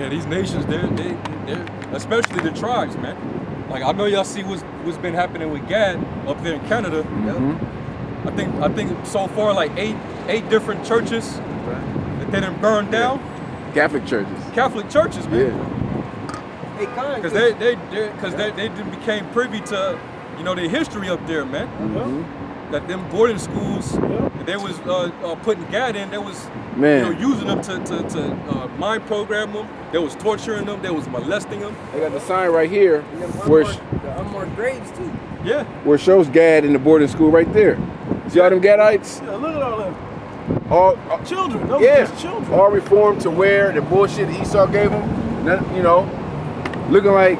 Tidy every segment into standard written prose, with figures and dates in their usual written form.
Yeah, these nations, they're especially the tribes, man. Like I know y'all see what's been happening with Gad up there in Canada. Mm-hmm. I think so far like eight different churches that they done burned down. Catholic churches. Catholic churches, man. Yeah. Because they became privy to, you know, their history up there, man. Mm-hmm. That them boarding schools, they was putting Gad in. They was, Man. you know, using them to mind program them. They was torturing them. They was molesting them. They got the sign right here where the unmarked graves too. Yeah. Where it shows Gad in the boarding school right there. See all them Gadites? Yeah, look at all them. All Children. Those are just children. all reformed to wear the bullshit Esau gave them. None, you know, looking like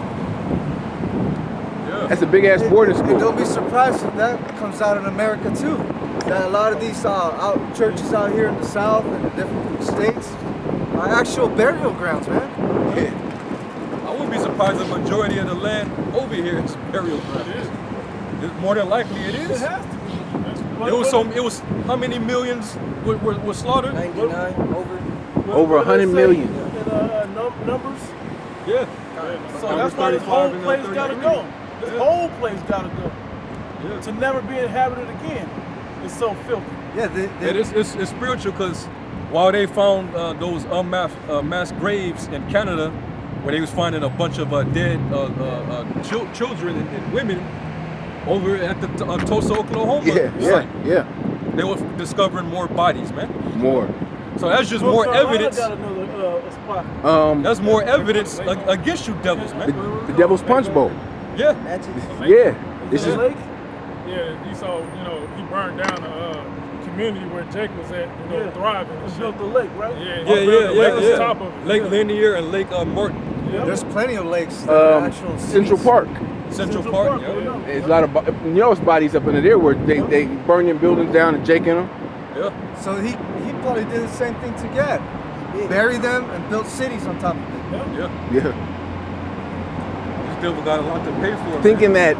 that's a big ass boarding school. Don't be surprised if that comes out in America too. That a lot of these churches out here in the South and the different states are actual burial grounds, man. I wouldn't be surprised if the majority of the land over here is burial grounds. It's more than likely it is. It has to be. It was how many millions were slaughtered? 99 Over 100 million. Numbers. Yeah. So that's why this whole place gotta go. This whole place gotta go. To never be inhabited again. It's so filthy. Yeah, it's spiritual because while they found those mass graves in Canada, where they was finding a bunch of dead children and women over at the Tulsa, Oklahoma site. Yeah. They were discovering more bodies, man. More. So that's just more evidence. Got another spot. That's more evidence against you devils, man. The Devil's Punch Bowl. Yeah. Yeah. This is. lake? Yeah, you saw, you know, he burned down the community where Jake was at, you know, thriving. And built the lake, right? Yeah. Top of it. Lake Lanier and Lake Morton. Yeah. There's plenty of lakes that are actual Central cities. Park. Central Park, yeah. There's a lot of, you know, it's bodies up under there where they burn your buildings down and Jake in them. Yeah. So he probably did the same thing to Gad. Bury them and built cities on top of it. Yeah. This devil got a lot to pay for. Thinking that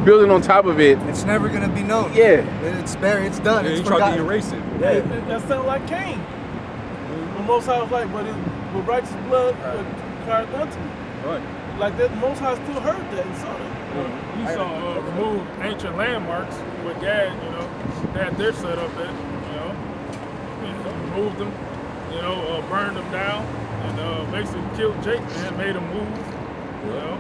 building on top of it. It's never gonna be known. Yeah. It's buried. It's done. Yeah, It's he tried forgotten. to erase it. Yeah, that sounds like Cain. The Most High was like, but with righteous blood cried unto me. Right. Like that, the Most High still heard that and saw that. You saw remove ancient landmarks with Gad, you know, they had their setup at, you know, and removed them, you know, burned them down, and basically killed Jake and made him move, you know.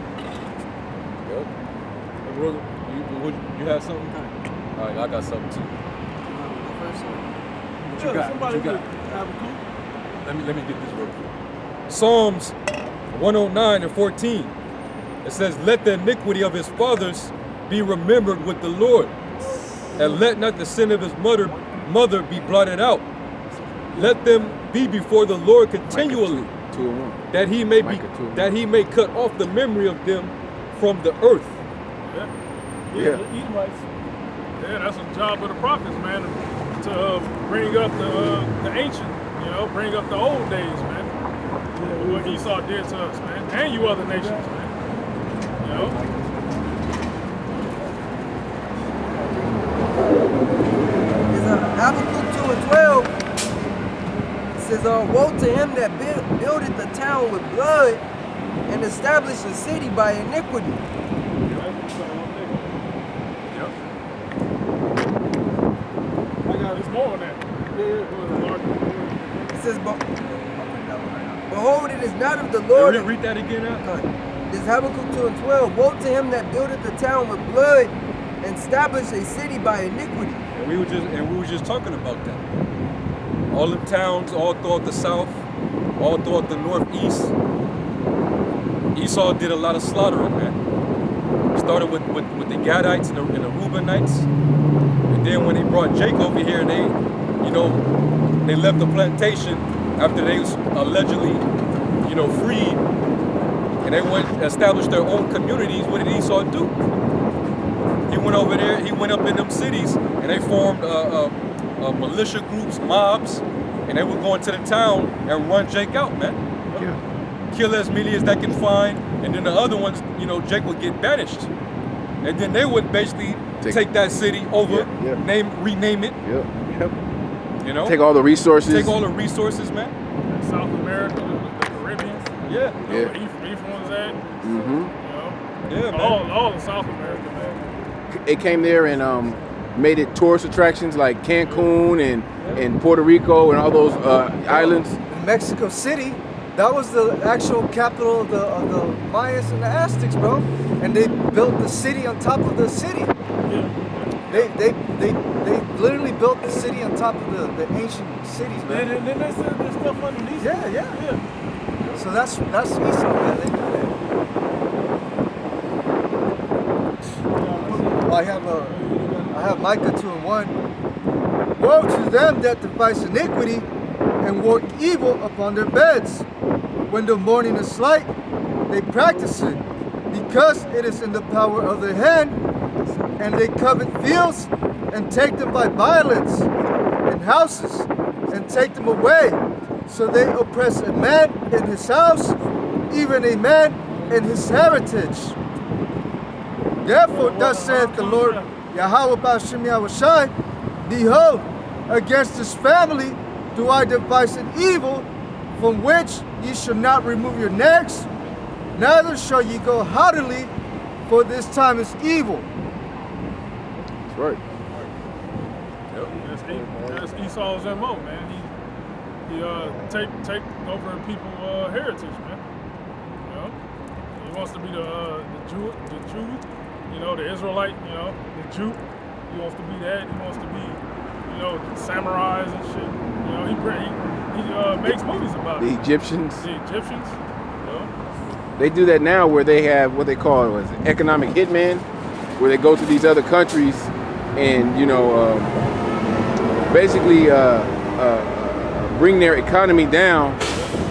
You have something? All right, I got something too. What you got? What you got? Let me get this real quick. Psalms 109 and 14. It says, "Let the iniquity of his fathers be remembered with the Lord, and let not the sin of his mother be blotted out. Let them be before the Lord continually, that he may cut off the memory of them from the earth." Yeah, Edomites. Yeah, that's the job of the prophets, man, to bring up the ancient, you know, bring up the old days, man. What Esau did to us, man, and you other nations, man. You know. Habakkuk 2 and 12 says, "Woe to him that buildeth the town with blood and established a city by iniquity." There's more on that. It says, "Behold, it is not of the Lord." Read that again out. This is Habakkuk 2 and 12. "Woe to him that buildeth the town with blood and established a city by iniquity." And we were just talking about that. All the towns, all throughout the south, all throughout the northeast, Esau did a lot of slaughtering, man. Started with the Gadites and the Reubenites, and then when they brought Jake over here, they, you know, they left the plantation after they was allegedly, you know, freed, and they went established their own communities. What did Esau do? He went over there, he went up in them cities, and they formed militia groups, mobs, and they would go into the town and run Jake out, man. Kill as many as they can find, and then the other ones, you know, Jake would get banished. And then they would basically take that city over, rename it. You know? Take all the resources. Take all the resources, man. South America, the Caribbean. Yeah. You know, where Ephraim was at. Mm-hmm. You know, Yeah, man. all of South America, man. They came there and made it tourist attractions like Cancun and Puerto Rico and all those islands. In Mexico City, that was the actual capital of the Mayas and the Aztecs, bro. And they built the city on top of the city. They literally built the city on top of the ancient cities, man. And then they said there's stuff underneath. Yeah. So that's Esau, man. They know that. Well, I have Micah 2:1. Woe to them that devise iniquity and work evil upon their beds. When the morning is light, they practice it, because it is in the power of their hand, and they covet fields and take them by violence, and houses and take them away. So they oppress a man in his house, even a man in his heritage. Therefore, thus saith the Lord Yahweh B'Shem Yahushai, behold, against this family do I devise an evil, from which ye shall not remove your necks, neither shall ye go haughtily, for this time is evil. That's right. That's Esau's MO, man. He take over people heritage, man. You know, he wants to be the Jew, you know, the Israelite, you know, the Jew. He wants to be that. He wants to be, you know, the samurais and shit. You know, he makes movies about The it. Egyptians. The Egyptians. You know? They do that now where they have what they call economic hitman, where they go to these other countries and, you know, basically bring their economy down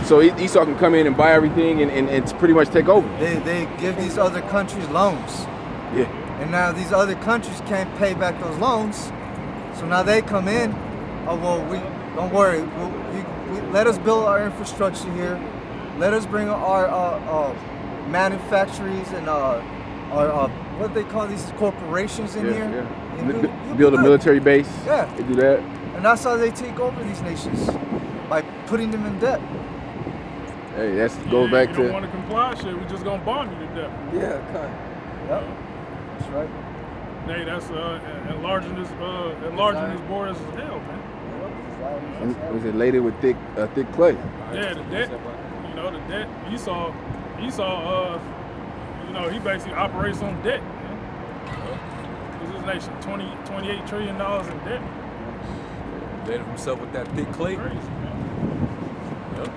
so Esau can come in and buy everything and pretty much take over. They give these other countries loans. Yeah. And now these other countries can't pay back those loans. So now they come in, oh, well, we don't worry. We let us build our infrastructure here. Let us bring our manufactories and our what do they call these corporations in here. Yeah. And you'll Build be a good. military base. Yeah. They do that. And that's how they take over these nations, by putting them in debt. Hey, that goes back you don't to. want to comply, shit. We just gonna bomb you to death. Yeah, cut. Yep. That's right. Hey, that's enlarging his borders as hell, man. And was it laden with thick clay? Yeah, the debt. You know, the debt. Esau, you know, he basically operates on debt. What's his nation? $28 trillion in debt. Made himself with that thick clay. Crazy, man. Yep.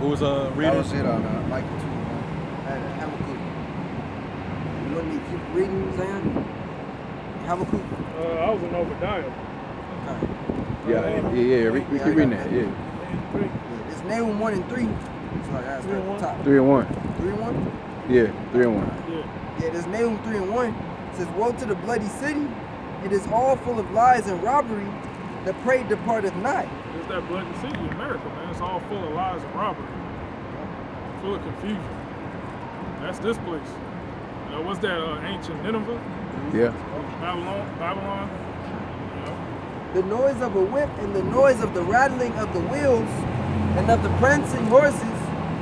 Who was That reading? was it on Micah 2. Habakkuk. You want me to keep reading, Zan? Habakkuk? I was in Obadiah. Okay. Yeah. We keep reading that. Yeah. It's Nahum 1 and 3. So that's at the top. 3 and 1. 3 and 1? Yeah, 3 and 1. Yeah, there's Nahum 3 and 1. It says, woe to the bloody city. It is all full of lies and robbery. The prey departeth not. It's that bloody city, America, man. It's all full of lies and robbery. Full of confusion. That's this place. What's that, ancient Nineveh? Yeah. Babylon. You know? The noise of a whip and the noise of the rattling of the wheels and of the prancing horses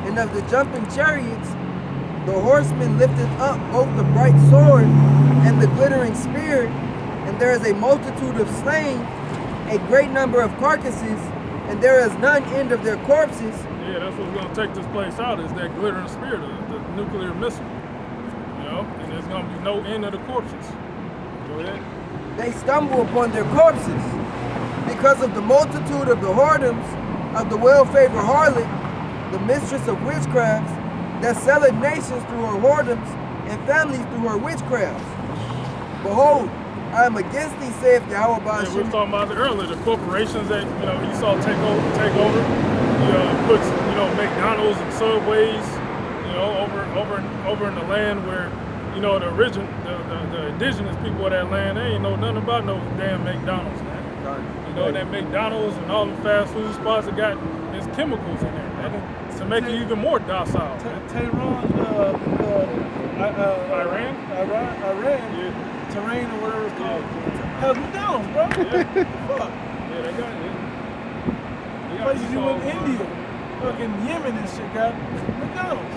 and of the jumping chariots, the horseman lifteth up both the bright sword and the glittering spear, and there is a multitude of slain, a great number of carcasses, and there is none end of their corpses. Yeah, that's what's going to take this place out, is that glittering spear, the nuclear missile. You know, and there's going to be no end of the corpses. Go ahead. They stumble upon their corpses because of the multitude of the whoredoms of the well-favored harlot, the mistress of witchcrafts, that selleth nations through her whoredoms and families through her witchcrafts. Behold, I am against thee, saith Yahweh Yeah, we were Ba'ashem. talking about it earlier, the corporations that, you know, Esau take over. He puts, you know, McDonald's and Subways, you know, over in the land where, you know, the indigenous people of that land, they ain't know nothing about no damn McDonald's, man. You know, that McDonald's and all the fast food spots that got there's chemicals in there, man, to make you even more docile. Man. Tehran, Iran? Iran, terrain or whatever it's called. Yeah. Has McDonald's, bro. Yeah. Fuck. Yeah, they got places you in India, fucking Yemen and shit got McDonald's.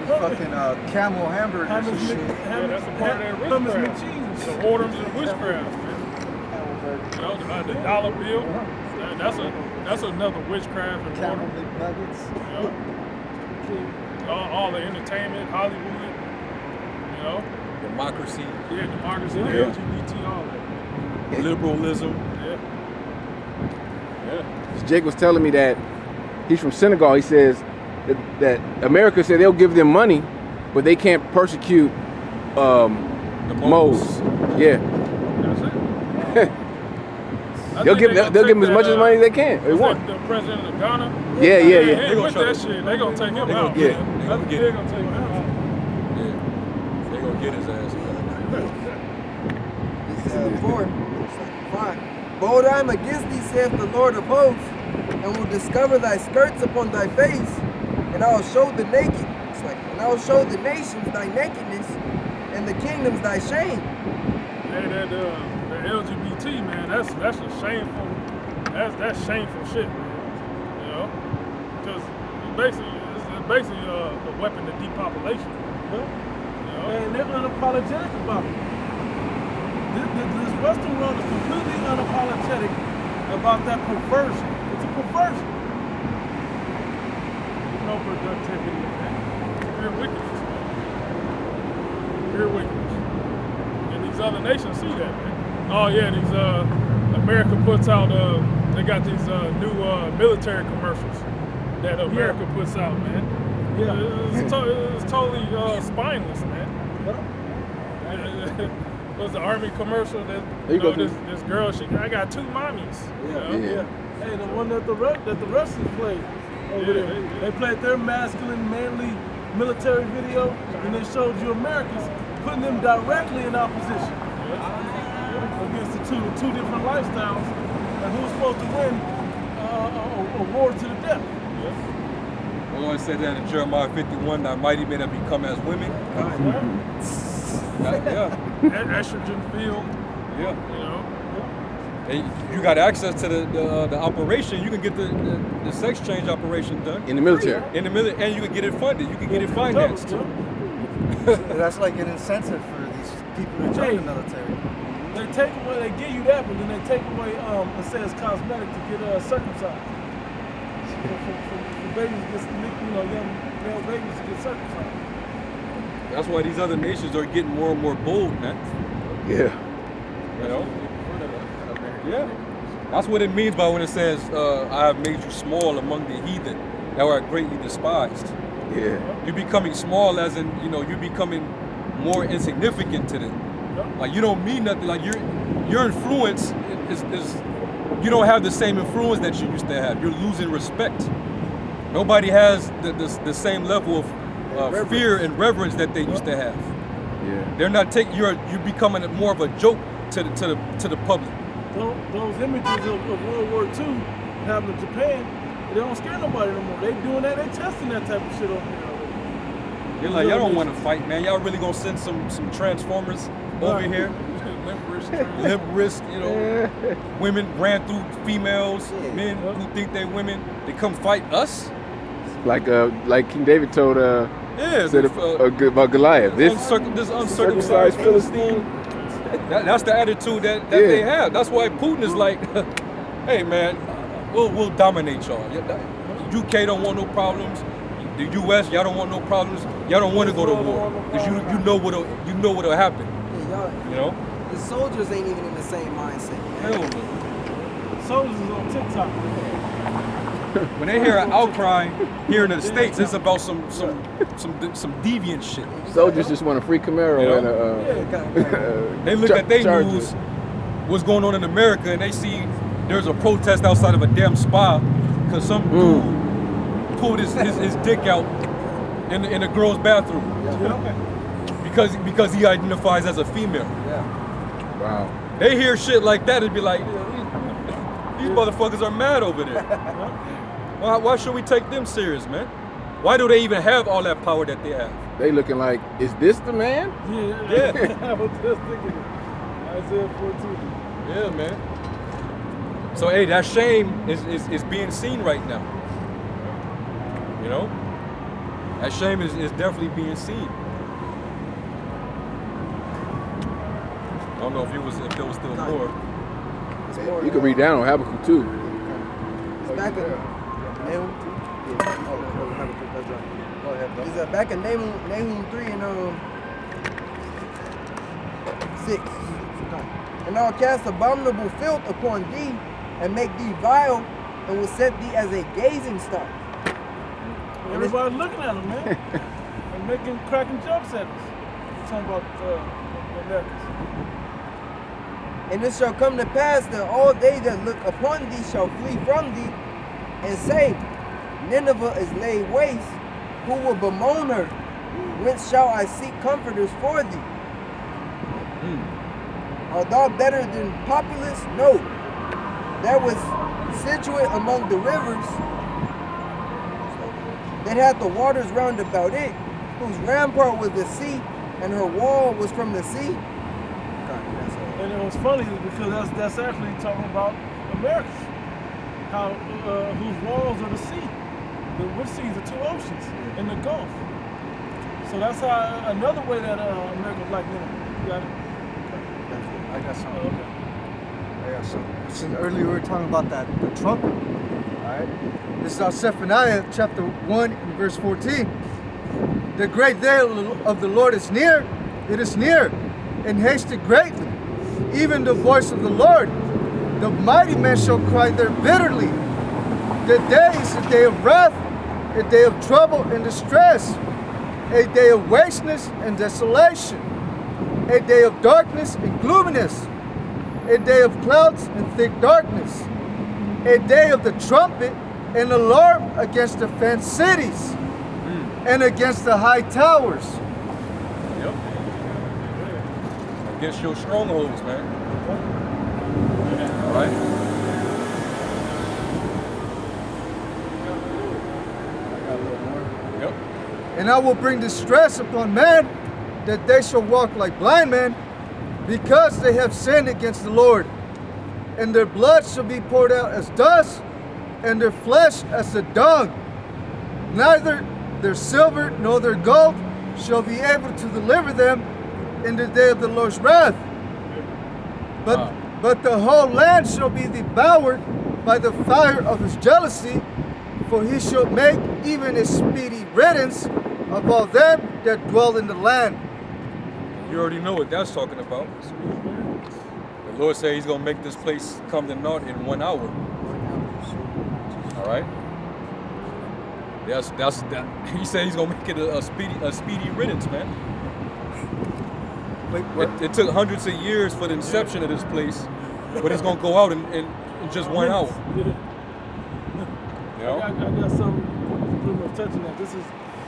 Fucking camel hamburgers and Yeah, shit. that's a part of that Hummus witchcraft. McCheese. The whoredoms and witchcraft, man. You know, the dollar bill. That's another witchcraft and Camel whoredom. McNuggets. You know? All the entertainment, Hollywood. You know, Democracy, yeah, democracy, the Yeah. LGBT, all that. liberalism. Yeah. Yeah. Jake was telling me that he's from Senegal. He says that America said they'll give them money, but they can't persecute The Moles. Yeah, That's it. I they'll think give they they'll gonna give take him as that, much as money as they can. They what's want. that, the president of Ghana. Yeah. He gonna with try that to- shit. They gonna take him They out. gonna get- man. they gonna They get gonna it. take him out. Yeah. They gonna get his ass. Four. Fine. Behold, I am against thee, saith the Lord of hosts, and will discover thy skirts upon thy face, and I will show the naked. It's like, and I will show the nations thy nakedness, and the kingdoms thy shame. Hey, the LGBT, man, that's a shameful, that's shameful shit, man. You know, because it's basically a weapon to depopulation. You know? And they're unapologetic about it. This Western world is completely unapologetic about that perversion. It's a perversion. No productivity, man. Pure wickedness, man. Pure wickedness. And these other nations see that, man. Oh yeah, these America puts out they got these new military commercials that America puts out, man. Yeah. It's totally spineless, man. It was the Army commercial that You go this girl, I got two mommies. You know? Yeah. Hey, the one that the wrestlers played over Yeah, there. They played their masculine, manly military video, and they showed you Americans putting them directly in opposition against the two different lifestyles, and who's supposed to win a war to the death. The Lord said that in Jeremiah 51, that mighty men have become as women. Yeah, Estrogen field, yeah. you know. And you got access to the operation. You can get the sex change operation done In the military. in the military, and you can get it funded. You can get it financed. That's like an incentive for these people to join the military. They take away, they give you that, but then they take away, it says cosmetic to get circumcised. For babies, young male babies to get circumcised. That's why these other nations are getting more and more bold, man. Yeah. You know? Yeah. That's what it means by when it says, I have made you small among the heathen that are greatly despised. Yeah. You're becoming small as in, you're becoming more insignificant to them. Like you don't mean nothing. Like your influence is you don't have the same influence that you used to have. You're losing respect. Nobody has the same level of fear and reverence that they used to have. Yeah. They're not taking. You're becoming more of a joke to the public. Those images of World War II happening in Japan, they don't scare nobody no more. They doing that, they testing that type of shit over here already. You're like, y'all don't want to fight, man. Y'all really gonna send some Transformers over here? Limp wrist, women ran through females, men who think they're women. They come fight us? Like King David told Yeah, said about Goliath. This uncircumcised Philistine. That's the attitude that they have. That's why Putin is like, hey man, we'll dominate y'all. UK don't want no problems. The US, y'all don't want no problems. Y'all don't want to go to war because you know what'll happen. Yeah, You know? the soldiers ain't even in the same mindset. Hell no. Soldiers is on TikTok. When they hear an outcry here in the States, it's about some deviant shit. Soldiers just want a free Camaro and They look at their news, what's going on in America, and they see there's a protest outside of a damn spa because some dude pulled his dick out in a girl's bathroom because he identifies as a female. Wow. They hear shit like that and be like, these motherfuckers are mad over there. Why should we take them serious, man? Why do they even have all that power that they have? They looking like, is this the man? Yeah. I was just thinking it. Isaiah 14. Yeah, man. So hey, that shame is being seen right now. You know? That shame is definitely being seen. I don't know if there was still more. You can read down on Habakkuk too. It's back in Nahum 3. It's back in Nahum 3 and 6. And I'll cast abominable filth upon thee, and make thee vile, and will set thee as a gazing stock. Everybody's looking at them, man. And cracking jokes at us. Talking about the Americans. And it shall come to pass that all they that look upon thee shall flee from thee, and say, Nineveh is laid waste. Who will bemoan her? Whence shall I seek comforters for thee? Art thou better than Populus? No. That was situate among the rivers, that had the waters round about it, whose rampart was the sea, and her wall was from the sea. And it was funny because that's actually talking about America. How whose walls are the sea. Which seas? The two oceans and the Gulf. So that's how another way that America's like Nineveh. You got it? I got something. Okay. I got something. Since earlier we were talking about the trumpet. Alright? This is Zephaniah chapter 1 and verse 14. The great day of the Lord is near. It is near and hasted greatly. Even the voice of the Lord. The mighty man shall cry there bitterly. The day is a day of wrath, a day of trouble and distress, a day of wasteness and desolation, a day of darkness and gloominess, a day of clouds and thick darkness, a day of the trumpet and alarm against the fenced cities and against the high towers. Yep. Against your strongholds, man. All right? Yep. And I will bring distress upon man, that they shall walk like blind men, because they have sinned against the Lord. And their blood shall be poured out as dust, and their flesh as the dung. Neither their silver nor their gold shall be able to deliver them in the day of the Lord's wrath. But the whole land shall be devoured by the fire of his jealousy, for he shall make even a speedy riddance of all them that dwell in the land. You already know what that's talking about. The Lord said he's going to make this place come to naught in 1 hour. All right? That's that. He said he's going to make it a speedy riddance, man. Wait, what? It took hundreds of years for the inception of this place, but it's going to go out in just 1 hour. You know? I got something pretty much touching that. This is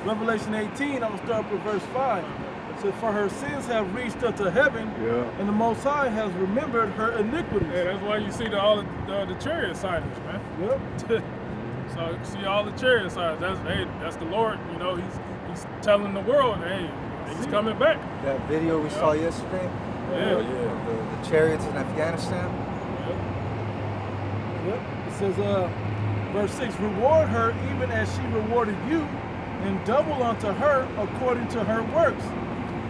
Revelation 18. I'm going to start with verse 5. It says, for her sins have reached unto heaven, and the Most High has remembered her iniquities. Yeah, that's why you see all the chariot sightings, man. Yep. So you see all the chariot sightings. That's the Lord. You know, he's telling the world, hey, he's coming back. That video we saw yesterday, Yeah. the chariots in Afghanistan. Yep. It says, verse 6, reward her even as she rewarded you, and double unto her according to her works.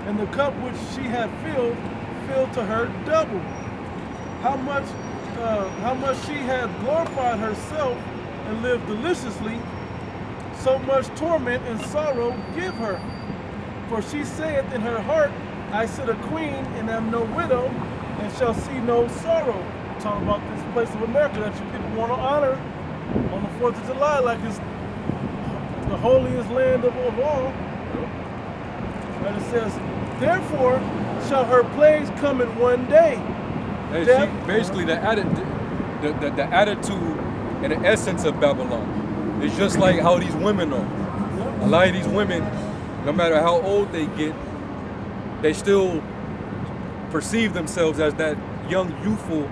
And the cup which she had filled to her double. How much she had glorified herself and lived deliciously, so much torment and sorrow give her. For she saith in her heart, I sit a queen and am no widow, and shall see no sorrow. Talking about this place of America that you people want to honor on the 4th of July like it's the holiest land of all. And it says, therefore shall her plagues come in one day. Hey, basically the attitude and the essence of Babylon is just like how these women are. A lot of these women, no matter how old they get, they still perceive themselves as that young, youthful,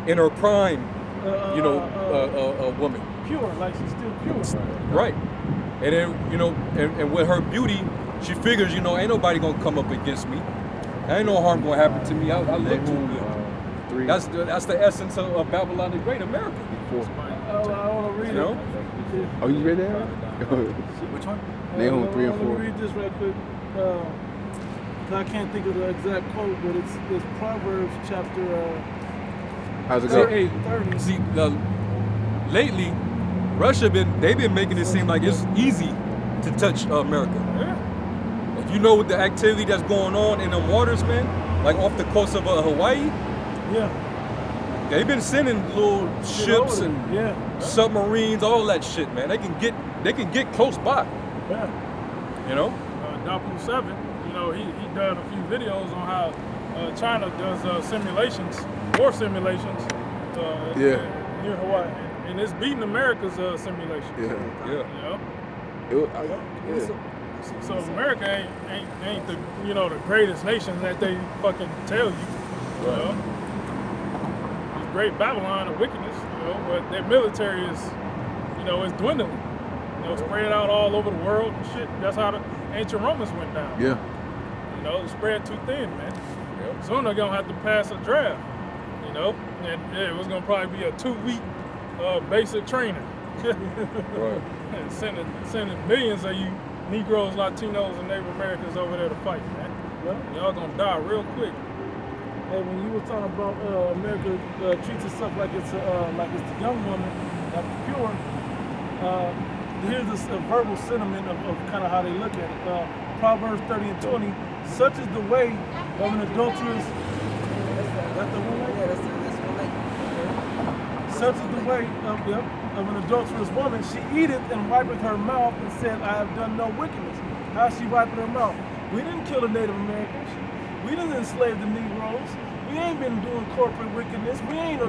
in her prime, a woman. Pure, like she's still pure. Right. And then, and with her beauty, she figures, ain't nobody gonna come up against me. Ain't no harm gonna happen to me. I look too good. read. That's the essence of Babylon the Great, America. I want to read You know? it. Oh, you read that? Which one? Nahum 3 and 4. Let me read this right quick. I can't think of the exact quote, but it's Proverbs chapter How's it go? 30. See, lately, they've been making it seem like it's easy to touch America. Yeah. If you know what the activity that's going on in the waters, man, like off the coast of Hawaii, Yeah. they've been sending little ships over and there. submarines, all that shit, man. They can get close by, Yeah. you know. Dapu 7, you know, he done a few videos on how China does simulations, war simulations Yeah. near Hawaii, and it's beating America's simulations. Yeah. Yeah. You know, Yeah. so America ain't the the greatest nation that they fucking tell you. You know, it's great Babylon of wickedness, but their military is is dwindling. Spread out all over the world and shit. That's how the ancient Romans went down. Yeah. It's spread too thin, man. Soon they're gonna have to pass a draft, and it was gonna probably be a 2-week basic training. Right. And sending millions of you Negroes, Latinos, and Native Americans over there to fight, man. Y'all gonna die real quick. Hey, when you were talking about America treats itself like it's the young woman, that's pure. Here's a verbal sentiment of kind of how they look at it. Proverbs 30 and 20. Such is the way of an adulterous. That's the one. Yeah, that's one lake. Such is the way of an adulterous woman. She eateth and wipeth her mouth and said, I have done no wickedness. How's she wiping her mouth? We didn't kill the Native Americans. We didn't enslave the Negroes. We ain't been doing corporate wickedness. We ain't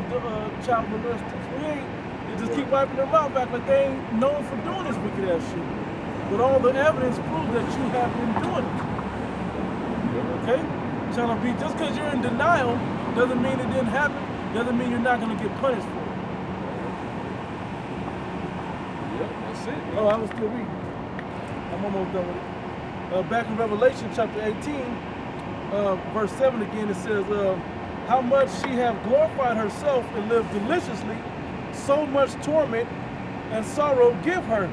child molesters. We ain't. They just keep wiping their mouth back like they ain't known for doing this wicked ass shit. But all the evidence proves that you have been doing it. Okay? Trying to be, just because you're in denial doesn't mean it didn't happen, doesn't mean you're not going to get punished for it. That's it. Oh, I was still reading. I'm almost done with it. Back in Revelation chapter 18, verse 7 again, it says, how much she have glorified herself and lived deliciously, so much torment and sorrow give her.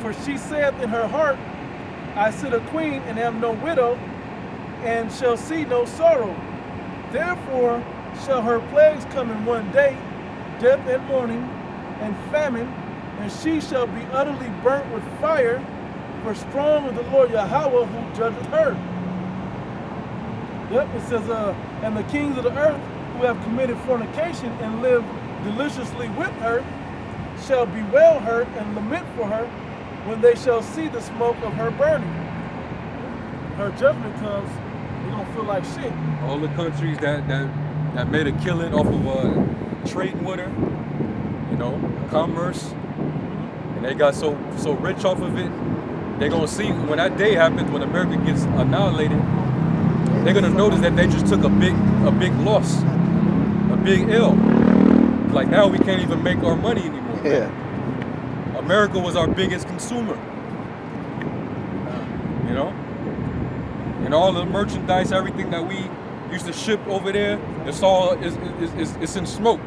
For she saith in her heart, I sit a queen and am no widow, and shall see no sorrow. Therefore shall her plagues come in one day, death and mourning and famine, and she shall be utterly burnt with fire, for strong is the Lord Yahweh who judgeth her. Yep, it says, and the kings of the earth who have committed fornication and lived deliciously with her shall bewail her and lament for her when they shall see the smoke of her burning. Her judgment comes, they're gonna feel like shit. All the countries that made a killing off of trading with her, commerce, and they got so rich off of it, they're gonna see when that day happens, when America gets annihilated, they're gonna notice that they just took a big loss, a big L. Like now we can't even make our money anymore. Yeah. America was our biggest consumer. And all the merchandise, everything that we used to ship over there, it's in smoke.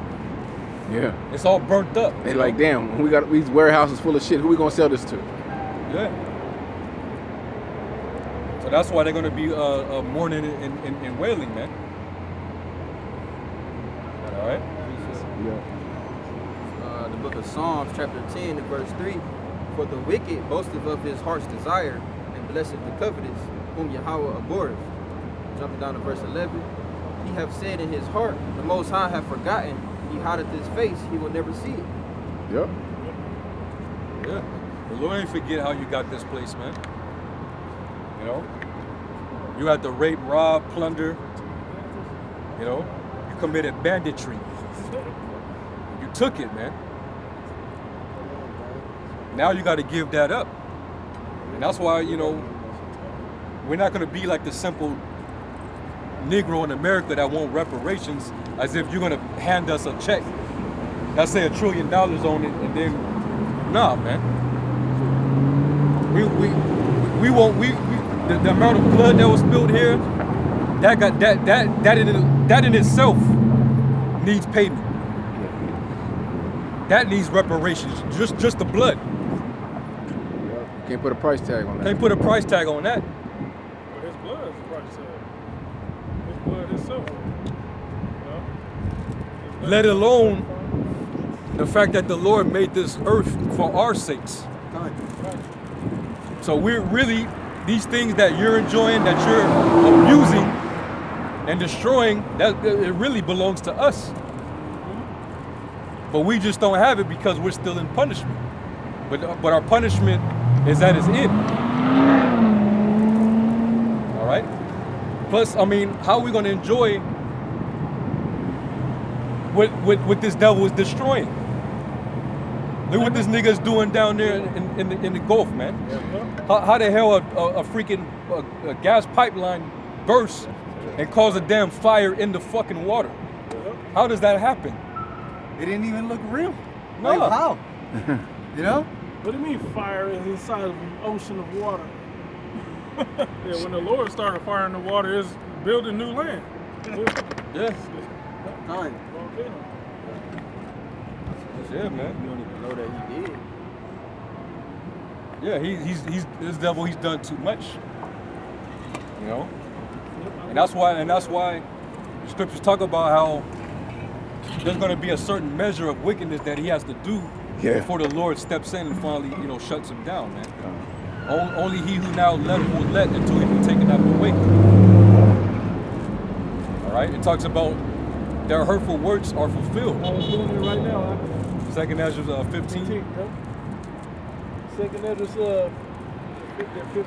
Yeah. It's all burnt up. They like, damn, we got these warehouses full of shit. Who we gonna sell this to? Yeah. So that's why they're gonna be mourning and wailing, man. All right. Yeah. The book of Psalms, chapter 10, and verse 3. For the wicked boasteth of his heart's desire, and blesseth the covetous, whom Yahweh abhorreth. Jumping down to verse 11. He hath said in his heart, the Most High hath forgotten, he hideth his face, he will never see it. Yep. Yeah. The Lord ain't forget how you got this place, man. You had to rape, rob, plunder. You committed banditry. You took it, man. Now you got to give that up. And that's why, we're not going to be like the simple Negro in America that want reparations as if you're going to hand us a check. Let's say $1 trillion on it, and then, nah, man. We won't, the amount of blood that was spilled here, that in itself needs payment. That needs reparations. Just the blood. Can't put a price tag on that. Can't put a price tag on that. But his blood is the price tag. His blood is silver. You know? His blood Let is alone silver. the fact that the Lord made this earth for our sakes. So we're really, these things that you're enjoying, that you're abusing and destroying, that it really belongs to us. But we just don't have it because we're still in punishment. But our punishment is at its end. All right? Plus, I mean, how are we going to enjoy what this devil is destroying? Look what this nigga's doing down there in the Gulf, man. How the hell a freaking a gas pipeline bursts and cause a damn fire in the fucking water? How does that happen? It didn't even look real. No. Like, how? You know? What do you mean fire is inside of an ocean of water? Yeah, when the Lord started firing the water, it's building new land. Yeah. Time. Yeah, man. You don't even know that he did. Yeah, he's this devil. He's done too much. You know, and that's why the scriptures talk about how there's going to be a certain measure of wickedness that he has to do before the Lord steps in and finally, shuts him down, man. Only he who now let will let until he be taken out of the way. All right. It talks about their hurtful works are fulfilled. I was doing it right now. Second Ezra 15. Second Ezra 15.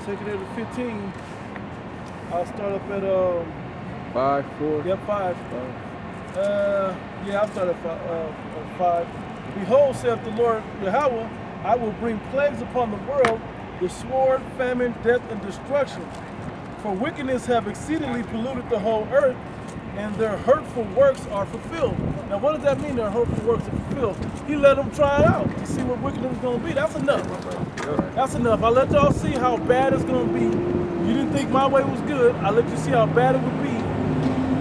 Second Ezra 15. I'll start up at 5, 4. yeah, 5. I'll start at 5. Behold, saith the Lord Yahweh, I will bring plagues upon the world, the sword, famine, death, and destruction. For wickedness have exceedingly polluted the whole earth, and their hurtful works are fulfilled. Now, what does that mean, their hurtful works are fulfilled? He let them try it out to see what wickedness is going to be. That's enough. That's enough. I let y'all see how bad it's going to be. You didn't think my way was good. I let you see how bad it would be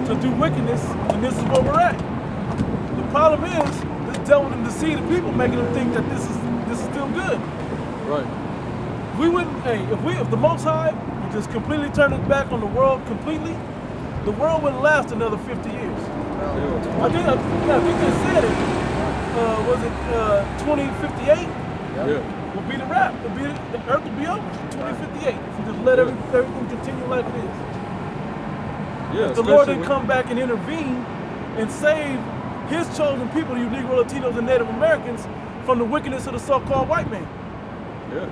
to do wickedness, and this is where we're at. The problem is, this devil didn't deceive the people, making them think that this is still good. Right. We wouldn't, if the Most High would just completely turn his back on the world completely, the world wouldn't last another 50 years. I think they said it. Was it 2058? Yeah. Will be the wrap. The earth will be over. 2058. If you just let everything continue like it is. Yeah. If the Lord didn't come back and intervene and save his chosen people, you Negro, Latinos, and Native Americans, from the wickedness of the so-called white man. Yeah.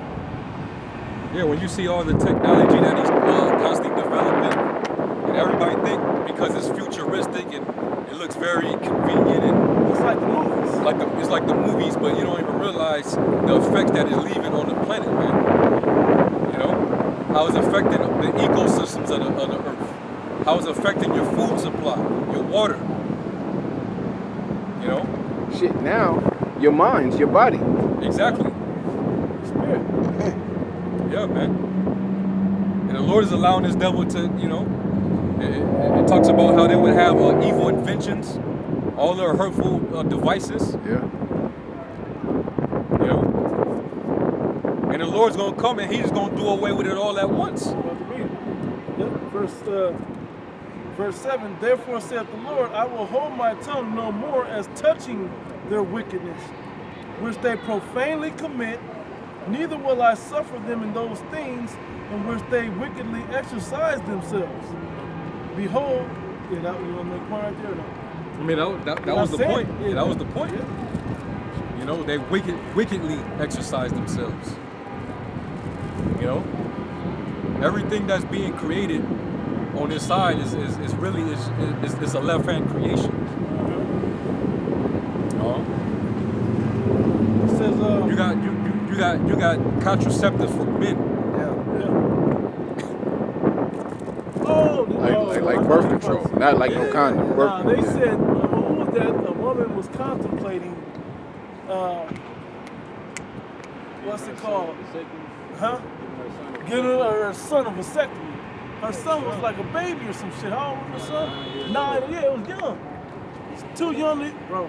Yeah, when you see all the technology that he's constantly developing, and everybody think because it's futuristic and it looks very convenient and It's like the movies. it's like the movies, but you don't even realize the effects that it's leaving on the planet, man. You know, how it's affecting the ecosystems of the earth, how it's affecting your food supply, your water. You know, Shit, now your mind's your body. exactly. Spirit. Yeah, man. And the Lord is allowing this devil to, it talks about how they would have evil inventions, all their hurtful devices, Yeah. you know. And the Lord's going to come and he's going to do away with it all at once. About to read it. Yep. Verse 7, therefore saith the Lord, I will hold my tongue no more as touching their wickedness, which they profanely commit, neither will I suffer them in those things in which they wickedly exercise themselves. Behold, you want to make a point right there? No? I mean, that was the point. Yeah, that was the point. Yeah. You know, they wickedly exercise themselves. You know, everything that's being created on this side is really a left-hand creation. It says, you got contraceptives for men. Like birth control, not like no condom. Birth Nah, they control. said, who was that? A woman was contemplating, what's it called? Huh? Giving her son a vasectomy. Her son was like a baby or some shit. How old was her son? 9, yeah, it was young. too young, bro.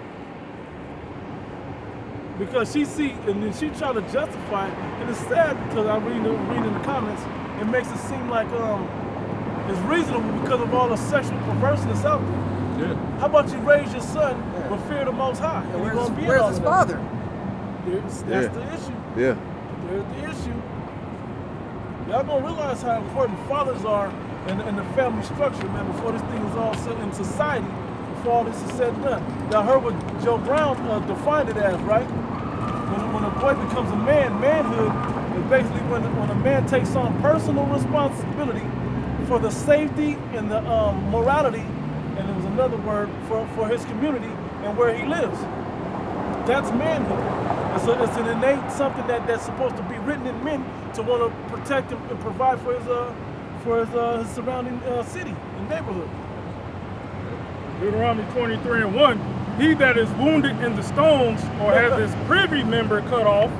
Because she see, and then she try to justify it, and it's sad because I'm reading the comments. It makes it seem like it's reasonable because of all the sexual perversion that's out there. Yeah. How about you raise your son with fear of the Most High? And Where's his father? That's the issue. Yeah. There's the issue. Y'all gonna realize how important fathers are in the family structure, man, before this thing is all set in society, before all this is said and done. Y'all heard what Joe Brown defined it as, right? When a boy becomes a man, manhood is basically when a man takes on personal responsibility for the safety and the morality, and there was another word for his community and where he lives. That's manhood. It's an innate something that's supposed to be written in men to want to protect and provide for his surrounding city and neighborhood. Deuteronomy 23:1, he that is wounded in the stones or has his privy member cut off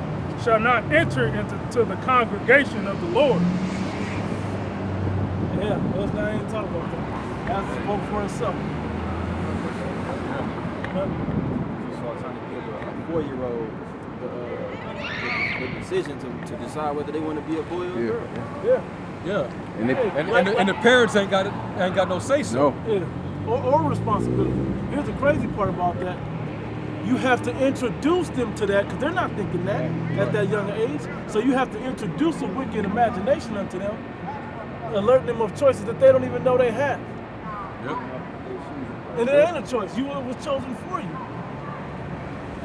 shall not enter into the congregation of the Lord. Yeah, let's not even talk about that. That's spoke for itself. Just start trying to give a 4-year-old the decision to decide whether they want to be a boy or a girl. Yeah. Yeah. And And the parents ain't got no say so. no. Yeah. Or responsibility. Here's the crazy part about that. You have to introduce them to that because they're not thinking that at that young age. So you have to introduce a wicked imagination unto them, alerting them of choices that they don't even know they have. Yep. And it ain't a choice. It was chosen for you.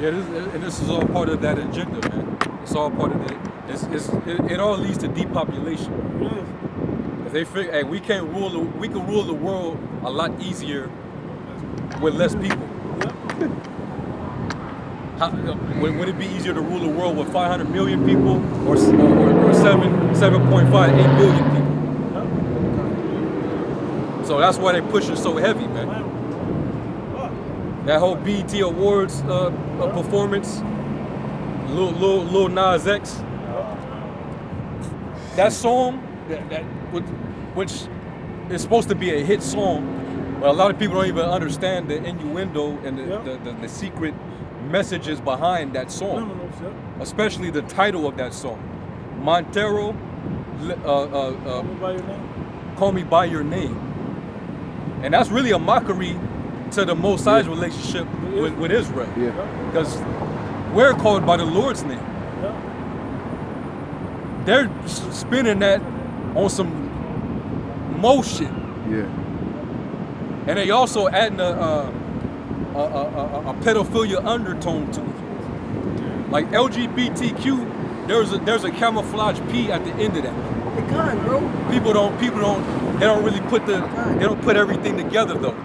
Yeah, this is all part of that agenda, man. It's all part of it. It all leads to depopulation. Yes. If they figure, hey, we can rule the world a lot easier with less people. Would it be easier to rule the world with 500 million people or 7.58 billion people? So that's why they're pushing so heavy, man. That whole BET Awards performance, Lil Nas X, that song, which is supposed to be a hit song, but a lot of people don't even understand the innuendo and the secret messages behind that song, especially the title of that song, Montero, Call Me By Your Name. And that's really a mockery to the Most High's relationship with Israel. Yeah. Because we're called by the Lord's name. They're spinning that on some motion. Yeah. And they also adding a pedophilia undertone to it. Like LGBTQ, there's a camouflage P at the end of that. They kind, bro. They don't really they don't put everything together though.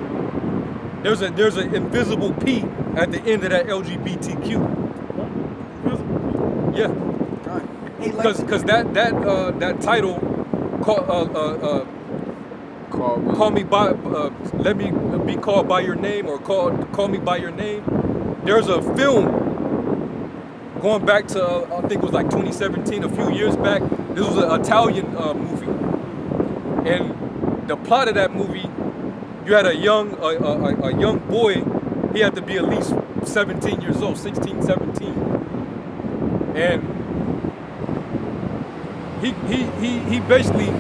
There's an invisible P at the end of that LGBTQ. Yeah. Because that title, call me by, let me be called by your name, or call me by your name. There's a film going back to I think it was like 2017, a few years back. This was an Italian movie, and the plot of that movie, you had a young boy. He had to be at least 17 years old, 16, 17, and he basically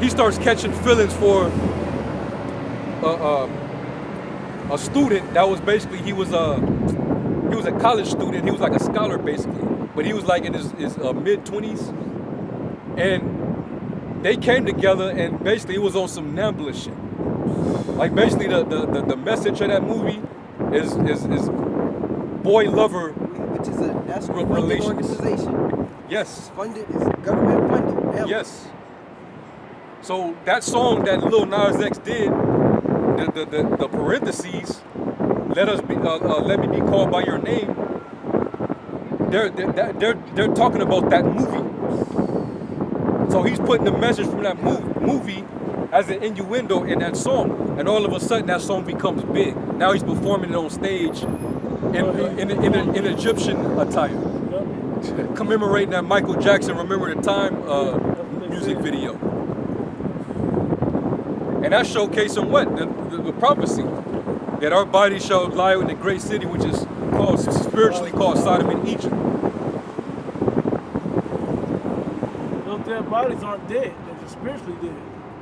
starts catching feelings for a student that was basically he was a college student. He was like a scholar basically, but he was like in his mid-20s, and they came together and basically it was on some Nambla shit. Like basically the message of that movie is boy lover, Which is a national funded relations. organization. Yes. Funded is government funded. Hell, Yes. So that song that Lil Nas X did, the parentheses, let me be called by your name. They're talking about that movie. So he's putting the message from that movie as an innuendo in that song, and all of a sudden that song becomes big. Now he's performing it on stage in Egyptian attire, commemorating that Michael Jackson "Remember the Time" music video. And that's showcasing what? The prophecy. That our bodies shall lie in the great city, which is called spiritually called Sodom and Egypt. Those dead bodies aren't dead. They're just spiritually dead.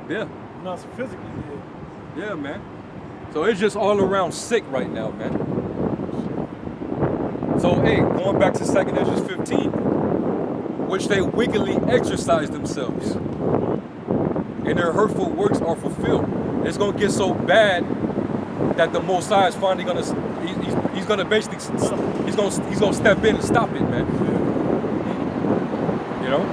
Yeah. Not physically dead. Yeah, man. So it's just all around sick right now, man. So, hey, going back to 2nd Ezra 15, which they wickedly exercise themselves, and their hurtful works are fulfilled. It's gonna get so bad that the Most High is finally gonna, he's gonna basically, he's gonna step in and stop it, man. You know?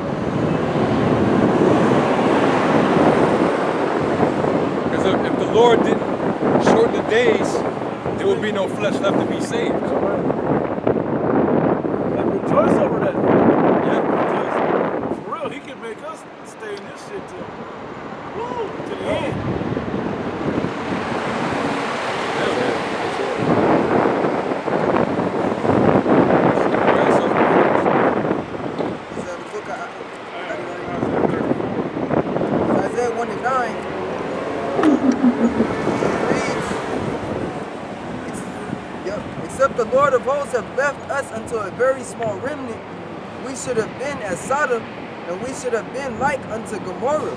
Because if the Lord didn't shorten the days, there would be no flesh left to be saved. And rejoice over that. Yeah. Because for real, he can make us stay in this shit to the end. Isaiah 1 and 9 reads, except the Lord of hosts have left us unto a very small remnant, we should have been as Sodom, and we should have been like unto Gomorrah.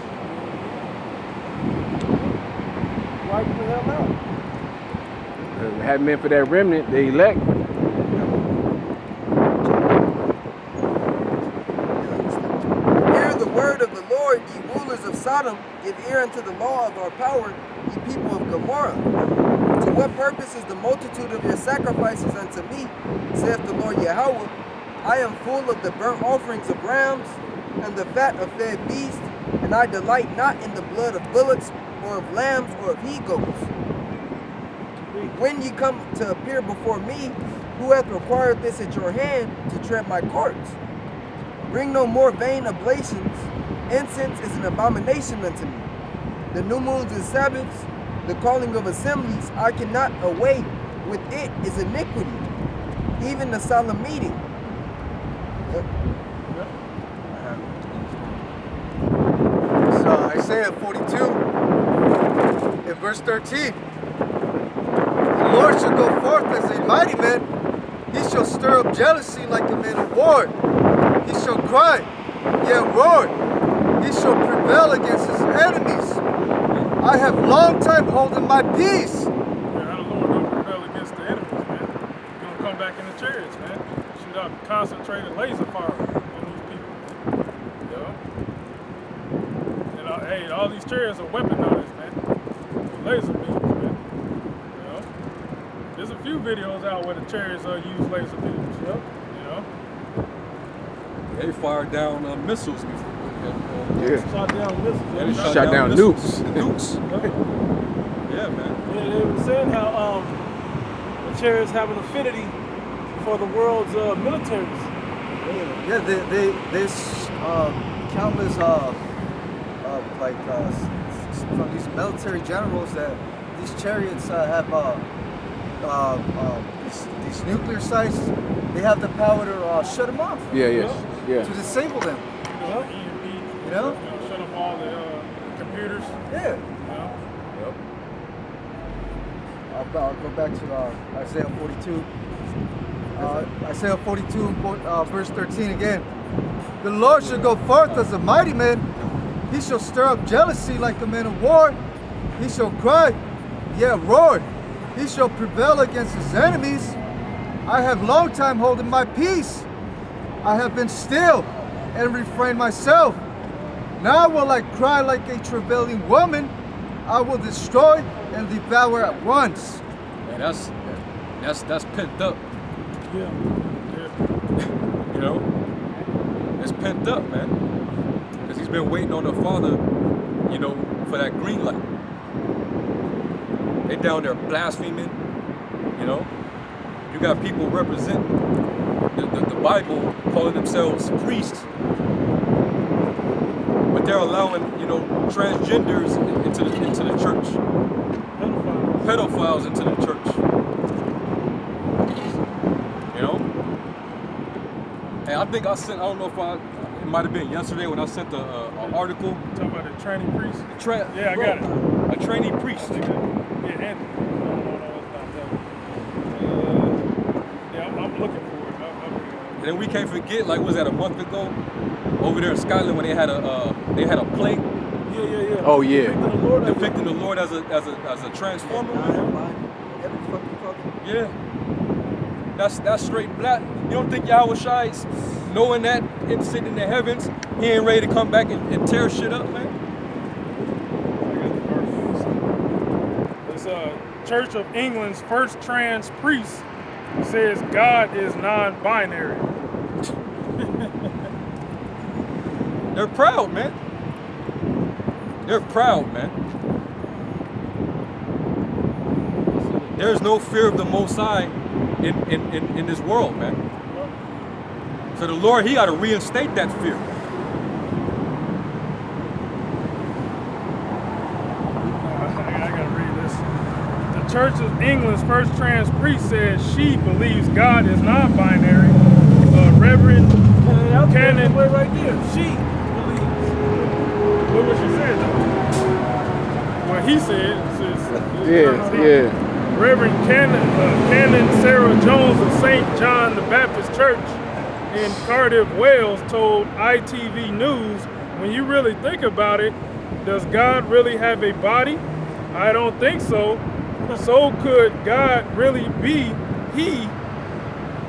Why you the hell out? If it hadn't been for that remnant, the elect, Hear the word of the Lord, ye rulers of Sodom, give ear unto the law of our power, ye people of Gomorrah. To what purpose is the multitude of your sacrifices unto me, saith the Lord Yahweh? I am full of the burnt offerings of rams, and the fat of fed beasts, and I delight not in the blood of bullocks, or of lambs, or of he-goats. When ye come to appear before me, who hath required this at your hand, to tread my courts? Bring no more vain oblations. Incense is an abomination unto me. The new moons and Sabbaths, the calling of assemblies, I cannot away with it is iniquity. Even the solemn meeting. So Isaiah 42, in verse 13. The Lord shall go forth as a mighty man. He shall stir up jealousy like a man of war. He shall cry, yea, roar. He shall prevail against his enemies. I have long time holden my peace. Yeah, how the Lord don't prevail against the enemies, man. You're gonna come back in the chariots, man. Shoot out concentrated laser fire on these people. You know? And hey, all these chariots are weaponized, man. Laser beams, man. You know? There's a few videos out where the chariots use laser beams. Yep. You know? They fired down missiles before. Shot down missiles. Yeah, they shot down missiles. nukes. Yeah, man. Yeah, they were saying how the chariots have an affinity for the world's militaries. Yeah, there's countless from these military generals that these chariots have these nuclear sites. They have the power to shut them off. Yeah, To disable them. You know? shut up all the computers. Yeah. You know? I'll go back to Isaiah 42. Isaiah 42, verse 13 again. The Lord shall go forth as a mighty man. He shall stir up jealousy like a man of war. He shall cry, yea, roar. He shall prevail against his enemies. I have long time holden my peace. I have been still and refrained myself. Now will I cry like a travailing woman. I will destroy and devour at once. Man, that's pent up. Yeah. You know? It's pent up, man. Because he's been waiting on the Father, you know, for that green light. They down there blaspheming, you know? You got people representing the Bible, calling themselves priests. But they're allowing, you know, transgenders into the church. Pedophiles into the church. You know? And I think I don't know if it might have been yesterday when I sent an article. Talking about the training priest. Yeah, I got it. A trainee priest. Yeah, and looking for it. And then we can't forget, like, was that a month ago, over there in Scotland when they had a plate Yeah. Oh, yeah. depicting the Lord as a transformer. Yeah, that's straight black. You don't think Yahweh Shai's knowing that and sitting in the heavens, he ain't ready to come back and tear shit up, man? It's Church of England's first trans priest says God is non-binary. They're proud, man. They're proud, man. There's no fear of the Most High in this world, man. So the Lord, he got to reinstate that fear. I gotta read this. The Church of England's first trans priest says she believes God is non-binary. Reverend Canon. Wait right there. She believes. Look what she said, though. What he said is Yeah. Reverend Canon Sarah Jones of St. John the Baptist Church in Cardiff, Wales, told ITV News, when you really think about it, does God really have a body? I don't think so. So could God really be he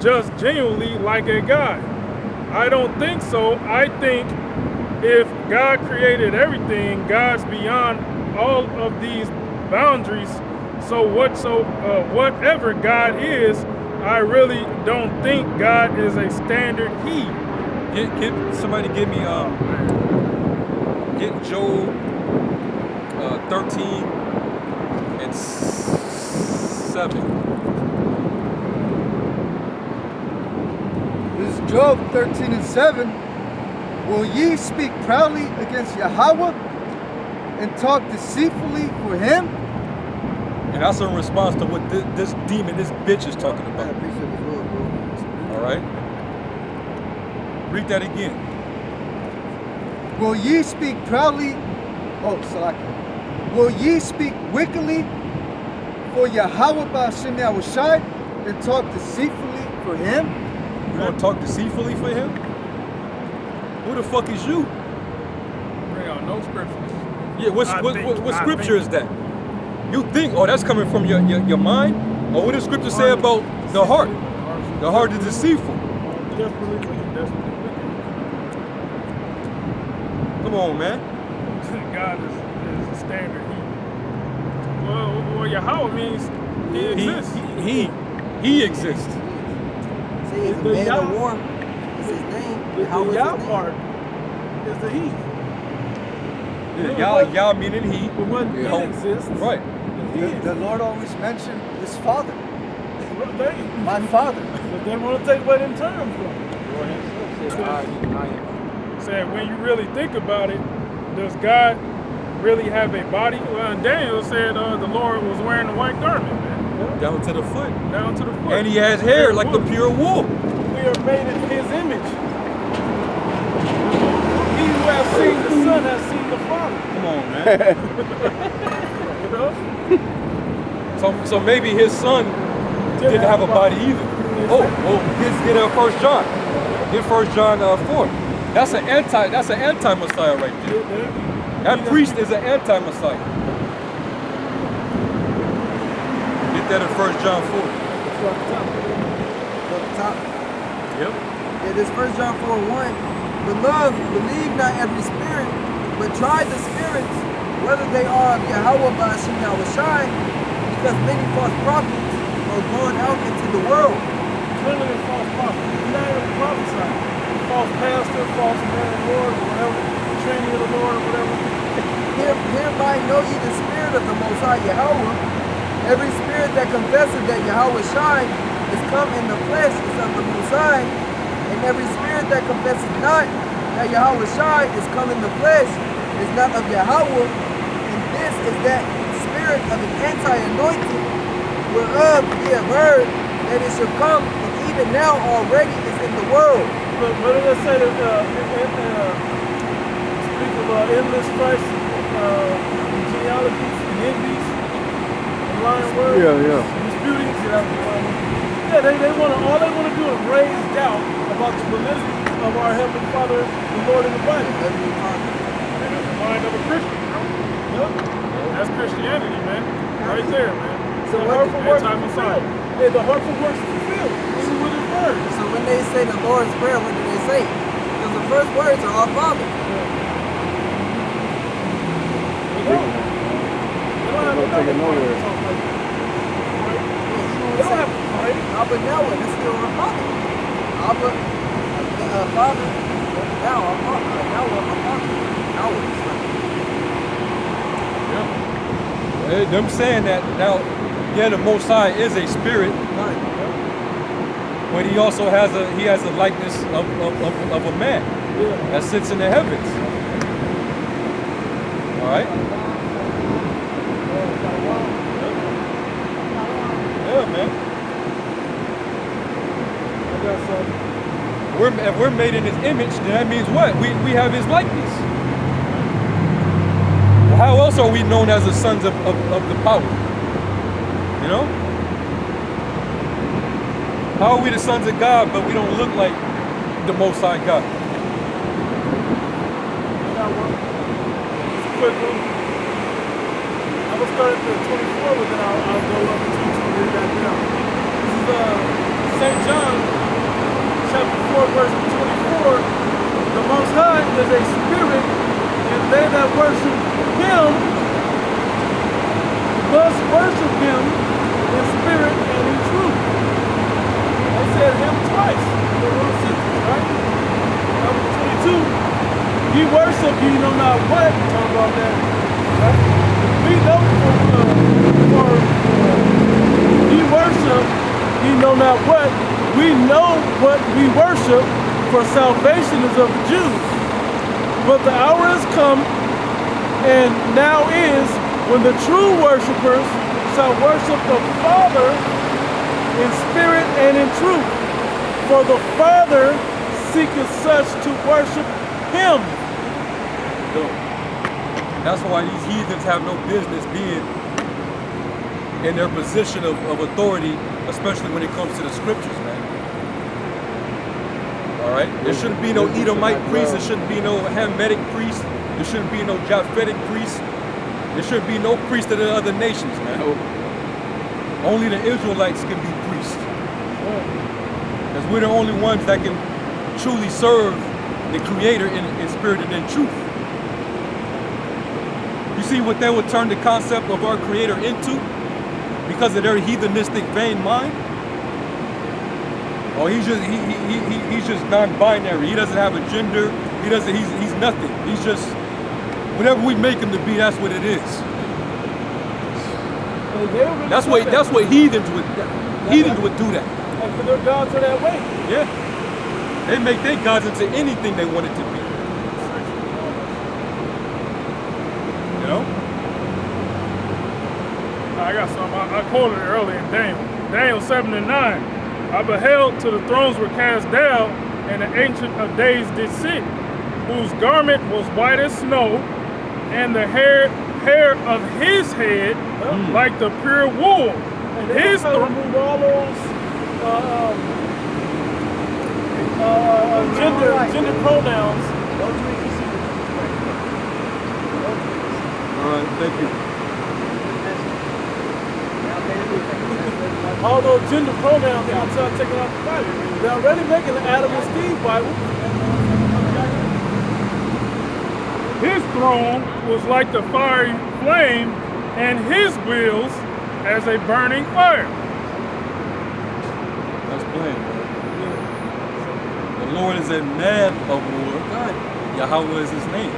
just genuinely like a God? I don't think so. I think if God created everything, God's beyond all of these boundaries. So whatever God is, I really don't think God is a standard he. Somebody give me get Job 13 and 7. This is Job 13 and 7. Will ye speak proudly against Yahweh and talk deceitfully for him? And that's in response to what this demon, this bitch is talking about. All right? Read that again. Will ye speak proudly? Oh, Salaki. Will ye speak wickedly for Yahweh Ba'ashem Yahushai and talk deceitfully for him? You gonna talk deceitfully for him? Who the fuck is you? Bring out no scriptures. Yeah, what scripture is that? You think, oh, that's coming from your mind? Or what does scripture say about the heart? The heart is deceitful. Come on, man. God is a standard he. Well, Yahweh means he exists. He exists. See, he's a man of war. It's his name. The Yahweh is Yah his name. part is the he. Yeah, Yah meaning he. But what it exists. Right. The Lord always mentioned his father. They, My father. but they want to take away them terms from him. Said when you really think about it, does God really have a body? Well, Daniel said the Lord was wearing a white garment, man. Down to the foot. Down to the foot. And he has hair like the pure wool. We are made in his image. He who has seen the Son has seen the Father. Come on, man. You know? So maybe his son didn't have a body either. Get 1 John. Get 1 John 4. That's an anti-Messiah right there. That priest is an anti-Messiah. Get that in 1 John 4. Up top. Yep. Yeah, this 1 John 4:1. Beloved, believe not every spirit, but try the spirits, whether they are of Yahweh Ba'ashem Yahushai, because many false prophets are gone out into the world. Clearly a false prophet. He's not even prophesying. False pastor, false man of the Lord, or whatever, training of the Lord, or whatever. Hereby know ye the spirit of the Most High Yahweh. Every spirit that confesses that Yahweh Shai is come in the flesh is of the Most High, and every spirit that confesses not that Yahweh Shai is come in the flesh is not of Yahweh, and this is that spirit of an anti-anointing, whereof ye have heard that it shall come, and even now already is in the world. But let's say that speak of endless strife, genealogies, and envies, and lying words, disputings, Yeah, all they want to do is raise doubt about the validity of our Heavenly Father, the Lord in the Bible. And that's the mind of a Christian. Yep. That's Christianity, man. Right there, man. So the hurtful works is Anti-Messiah. fulfilled. Yeah, the hurtful works is fulfilled. Even with His word. So when they say the Lord's Prayer, what do they say? Because the first words are our Father. They don't have Don't take it nowhere. They don't have to pray. Abba Noah, that's still our Father. Abba, Father, now our Father. Noah, our Father. Noah, it's like, Them saying that now, yeah, the Most High is a spirit, but he also has a likeness of a man that sits in the heavens. All right. Yeah, man. I got some. If we're made in His image, then that means what? We have His likeness. Well, how else are we known as the sons of the power? You know? How are we the sons of God, but we don't look like the Most High God? Quick one. I'm gonna start at the 24, but then I'll go up to 20 back down. This is St. John, chapter 4, verse 24. The Most High is a spirit, and they that worship Him must worship Him in spirit and in truth. They said Him twice in the one sentence, right? Number 22. Ye worship, ye know not what. Talk about that. Right? We know ye worship, ye know not what. We know what we worship, for salvation is of the Jews. But the hour is come, and now is, when the true worshipers shall worship the Father in spirit and in truth. For the Father seeketh such to worship Him. That's why these heathens have no business being in their position of authority, especially when it comes to the scriptures, man. All right? There shouldn't be no Edomite priest. There shouldn't be no Hamitic priest. There shouldn't be no Japhetic priest. There shouldn't be no priest of the other nations, man. Only the Israelites can be priests. Because we're the only ones that can truly serve the Creator in spirit and in truth. You see what they would turn the concept of our Creator into because of their heathenistic vain mind? Oh, he's just non-binary. He doesn't have a gender. He's nothing. He's just whatever we make him to be. That's what it is. That's what heathens would do that. And for their gods are that way. Yeah, they make their gods into anything they want it to be. You know? I got some. I quoted it earlier in Daniel 7 and 9. I beheld till the thrones were cast down, and the Ancient of Days did sit, whose garment was white as snow, and the hair of his head like the pure wool. And his remove all those gender pronouns. All right, thank you. All those gender pronouns they're gonna start taking off the Bible. They're already making the Adam and Steve Bible. His throne was like the fiery flame, and his wheels as a burning fire. That's plain, man. The Lord is a man of war. Yahweh is his name.